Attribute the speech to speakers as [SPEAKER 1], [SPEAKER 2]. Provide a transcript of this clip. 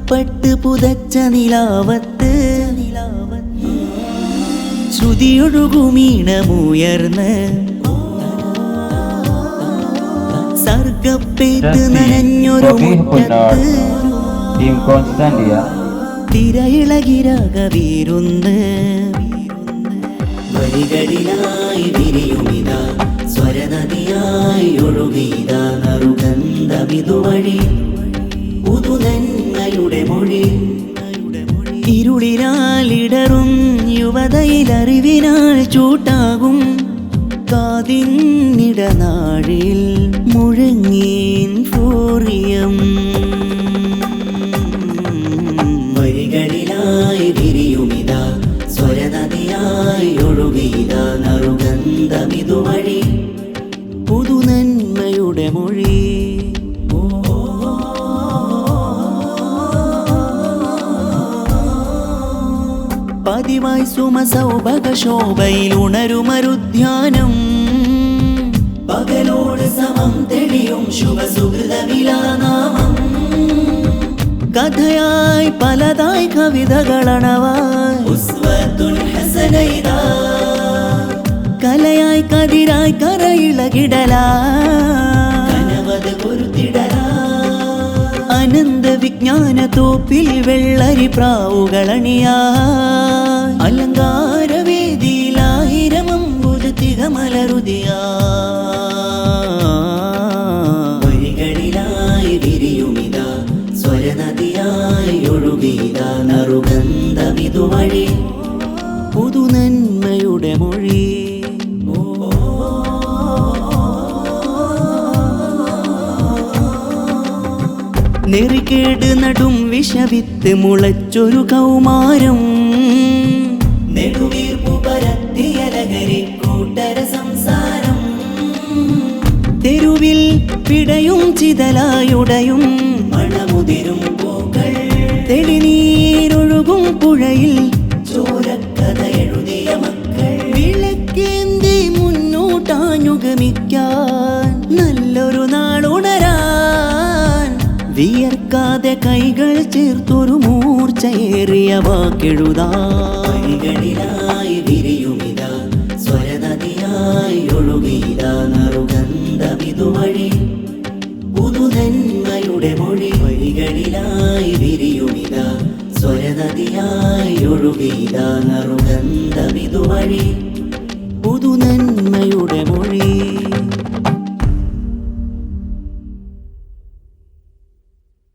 [SPEAKER 1] പട്ട് പുതച്ച നിലാവത്ത് ശ്രുതിയൊഴുകുമീണമുയർന്ന് സർഗപ്പെയ്ത്ത് നനഞ്ഞൊരു മുറ്റത്ത് തിരയിളകിരകവീരുന്ന് വരികളിലായി വിരിയുമിതാ സ്വരനദിയായി ഒഴുകിയതാ നറുഗന്ധമിതുവഴി പുതുനന്മയുടെ മൊഴി ഇരുളിനാലിടറും യുവതയിലറിവിനാൽ ചൂട്ടാകും കാതിന്നിടനാഴിൽ മുഴങ്ങീൻ പൂർയം വരികളിലായി വിരിയുമിതാ സ്വരനദിയായി ഒഴുകിയതാ നറുഗന്ധമിതുവഴി പുതുനന്മയുടെ മൊഴി പതിവായി സുമസൗഭഗശോഭയിൽ ഉണരുമരുധ്യാനം പകലോട് സമം തെളിയും ശുഭസുഹൃതവിലാനാമം കഥയായി പലതായി കവിതകളണവായി ഉസ്വത്തുൽ ഹസനൈദാ കലയായി കതിരായി കരയിളകിടലാ കനവത് പൊരുത്തിടലാ അനന്ത വിജ്ഞാന തോപ്പിൽ വെള്ളരി പ്രാവുകളണിയാ അലങ്കാരവേദിയിലായിരമമ്പുജത്തികമലരുതിയാ വഴികളിലായി വിരിയുമിതാ സ്വരനദിയായി ഒഴുകിയതാ നറുഗന്ധമിതുവഴി പുതുനന്മയുടെ മൊഴി നെറികേട് നടും വിഷവിത്ത് മുളച്ചൊരു കൗമാരം നെടുവീർപ്പു പരത്തിയ ലഹരി കൂട്ടര സംസാരം തെരുവിൽ പിടയും ചിതലായുടയും മണമുതിരും പൂക്കൾ തെളിനീരൊഴുകും പുഴയിൽ ചോരക്കഥ എഴുതിയ മക്കൾ വിളക്കേന്തി മുന്നോട്ടാനുഗമിക്കാൻ നല്ലൊരു നാളുണരാൻ വിയർക്കാതെ കൈകൾ ചേർത്തൊരു മൂർച്ചയേറിയ വാക്കെഴുതായികളിലായി വിരിയുമിതാ സ്വരനദിയായി ഒഴുകിയതാ നറുഗന്ധമിതുവഴി പുതുനന്മയുടെ മൊഴി വഴികളിലായി വിരിയുമിതാ സ്വരനദിയായി ഒഴുകിയതാ നറുഗന്ധമിതുവഴി